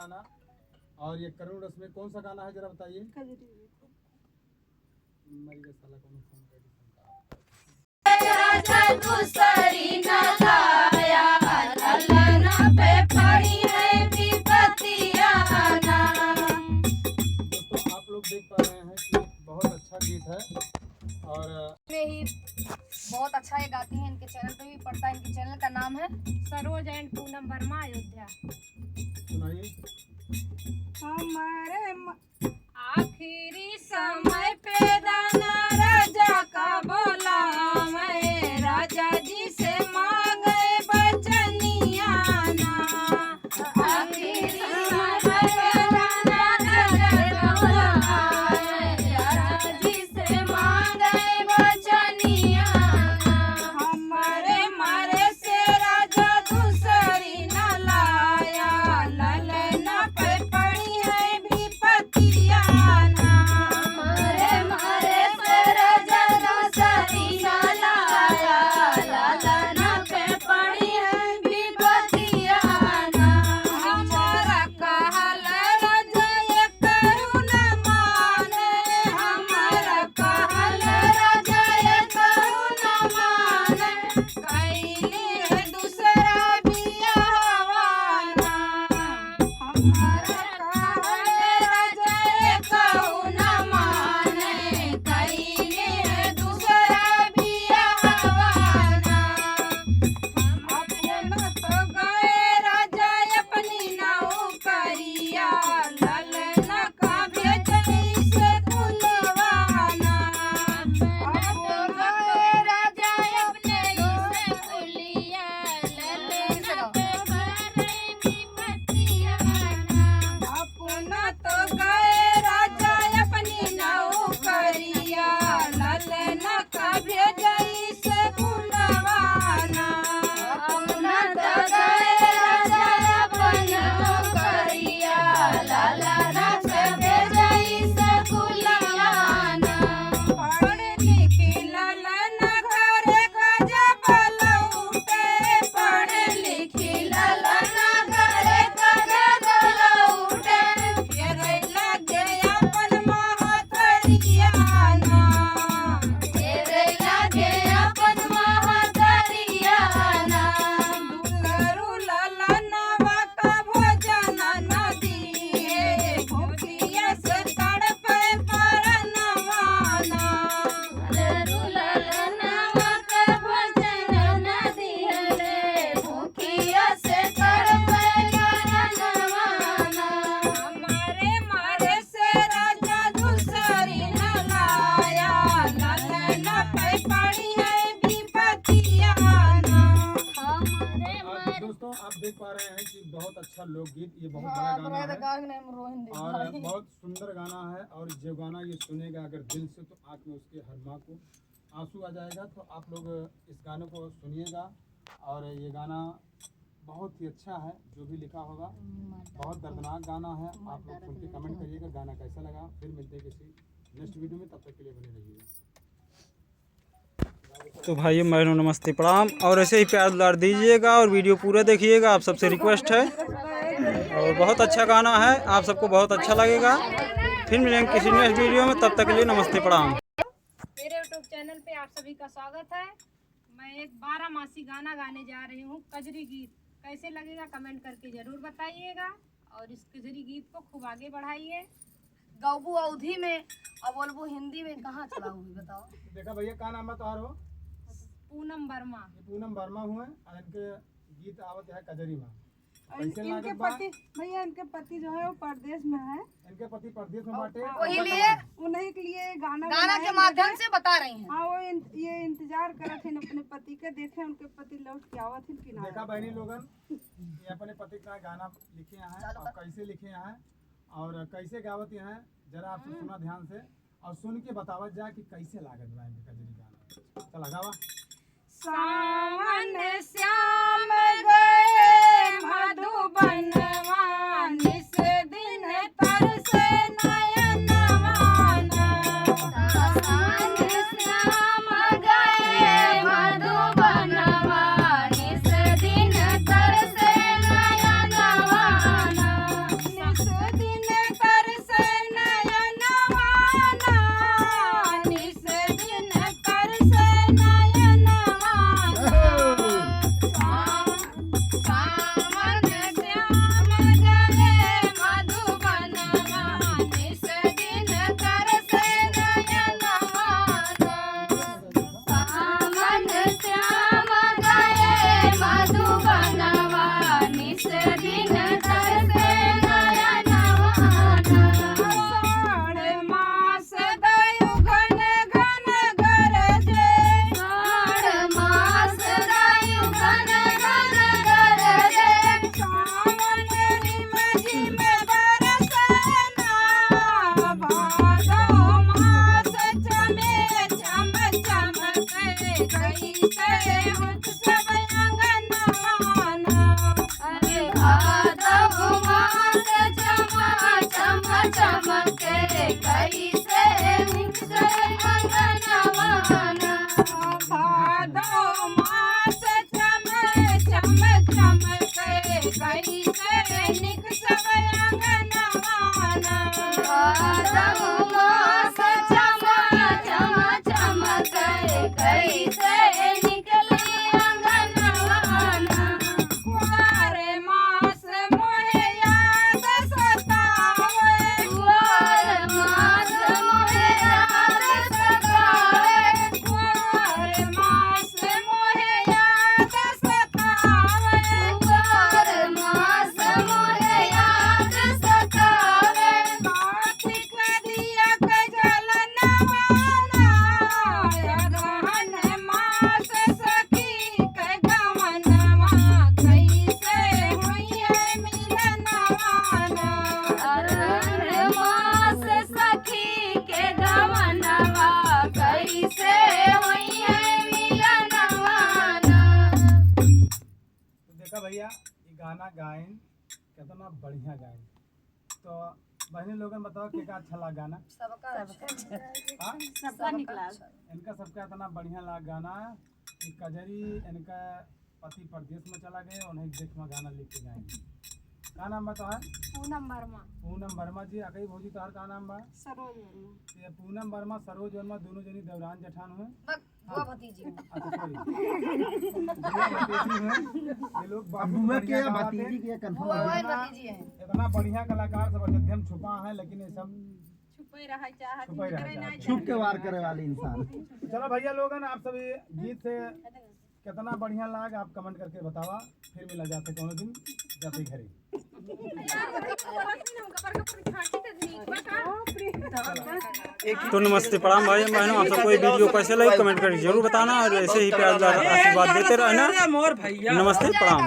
गाना। और ये करुण रस में कौन सा गाना है जरा बताइए। मरिया साला कौन फोन कर दोस्तों आप लोग देख पा रहे हैं कि बहुत अच्छा गीत है और ही बहुत अच्छा ये गाती हैं। इनके चैनल पे भी पड़ता है। इनके चैनल का नाम है सरोज एंड पूनम वर्मा अयोध्या। सुनाइए। हमारे आखिरी समय पे दाना राजा का बोला, मैं राजा जी से मांगे बचनिया ना। आखिरी समय पे दाना राजा का बोला, राजा जी से मांगे बचनिया ना। हमारे मारे से राजा दूसरी न लाया, ललना पे पड़ी है विपत्तिया ना। हमारे मारे से राजा दूसरी न लाया, ललना पे पड़ी है विपत्तिया ना। हमारा कहल राजा ये करू न माने, हमारा कहल राजा ये करू न माने। कैली है दूसरा बियाहवाना, हमारा कहल राजा ये कहू न माने। कैली है दूसरा बियाहवाना। हम अपन तो गए राजा अपनी नौकरिया, ललना का भेजई से कुलवाना। अपन गए राजा अपने से कुलिया, ललना पे करे विपत्तिया ना। अपना तो गए राजा अपनी नौकरिया, ललना का भेजई से कुलवाना। अपना तो गए राजा अपनी नौकरिया, ललना से भेजई से कुलवाना। पढ़ लिखी ललना घरे गजब लौटे, पढ़ लिखी ललना घरे गजब लौटे। फेरे लगे अपन महतरिया ना, फेरे लगे अपन महतरिया ना। दुलरू ललनवा का भोजन न दिए, भूखिया से तड़पे परनवा ना। दुलरू ललनवा का भोजन न दिए, भूखिया से तड़पे परनवा ना। हमारे मारे से राजा दूसरी न लाया, ललना पे पड़ी है विपत्तिया ना। हमारे और दोस्तों आप देख पा रहे हैं कि बहुत अच्छा लोकगीत, ये बहुत बड़ा गाना है और बहुत सुंदर गाना है। और जो गाना ये सुनेगा अगर दिल से तो आँख में उसके हर माँ को आंसू आ जाएगा। तो आप लोग इस गाने को सुनिएगा और ये गाना बहुत ही अच्छा है। जो भी लिखा होगा बहुत दर्दनाक गाना है। आप लोग सुन के कमेंट करिएगा गाना कैसा लगा। फिर मिलते हैं किसी नेक्स्ट वीडियो में, तब तक के लिए बने रहिएगा। तो भाइयों बहनों नमस्ते प्रणाम, और ऐसे ही प्यार दुलार दीजिएगा और वीडियो पूरा देखिएगा, आप सबसे रिक्वेस्ट है। और बहुत अच्छा गाना है, आप सबको बहुत अच्छा लगेगा। फिर मिलेंगे किसी नेक्स्ट वीडियो में, तब तक के लिए नमस्ते प्रणाम। मेरे यूट्यूब चैनल पे आप सभी का स्वागत है। मैं एक 12 मासी गाना गाने जा रही हूँ, कजरी गीत। कैसे लगेगा कमेंट करके ज़रूर बताइएगा और इस कजरी गीत को खूब आगे बढ़ाइए। गौबू अवधी में और बोलबू हिंदी में कहाँ चला हुई बताओ। देखा भैया का नाम है तुम्हारो? पूनम वर्मा। ये पूनम वर्मा हुए और इनके गीत आवत है कजरी में। इनके पति भैया, इनके पति जो है वो परदेश में है। इनके पति परदेश में बाटे, वही लिए उन्हीं के लिए गाना के माध्यम से बता रही हैं। हाँ, वो ये इंतजार करत थे अपने पति के, देखे उनके पति लौट के आवत थे कि ना। देखा बहनी लोगन ये अपने पति का गाना लिखे हैं और कैसे लिखे हैं और कैसे गावत हैं, जरा आप सुना ध्यान से और सुन के बतावत जाए कि कैसे लागत बा इनके कजरी गाना। चला गावा। सावन श्याम गए मधुबनवा, निस दिन तरसे नयनवाना। सावन श्याम गए मधुबनवा, निस दिन तरसे नयनवाना। गाना गायन कितना बढ़िया गायन। तो बहनी लोगन बताओ क्या अच्छा लगा गाना? सबका हाँ? सबका निकला। इनका सबका इतना बढ़िया लगा गाना कि कजरी इनका पति प्रदेश में चला गए, उन्हें देख में गाना लिख के गाएंगे। का नाम बताओ? पूनम वर्मा। पूनम वर्मा जी। अकई भौजी तोहर का नाम बा? सरोज वर्मा। ये पूनम वर्मा सरोज वर्मा दोनों जनी देवरान जेठान हुए। बुआ भतीजी हूँ। अच्छा सॉरी, ये लोग भतीजी हैं। इतना बढ़िया कलाकार सब अयोध्या में छुपा है, लेकिन ये सब छुपे रहा चाहत छुपे रह छुप के वार करे वाले इंसान। चलो भैया लोगन, आप सभी गीत से कितना बढ़िया लगा आप कमेंट करके बतावा। फिर मिला जाते कोनो दिन जाते घरे। तो नमस्ते प्रणाम भाई बहनों, आप सबको ये वीडियो कैसे लगी कमेंट करके जरूर बताना और ऐसे ही प्यार आशीर्वाद देते रहना। नमस्ते प्रणाम।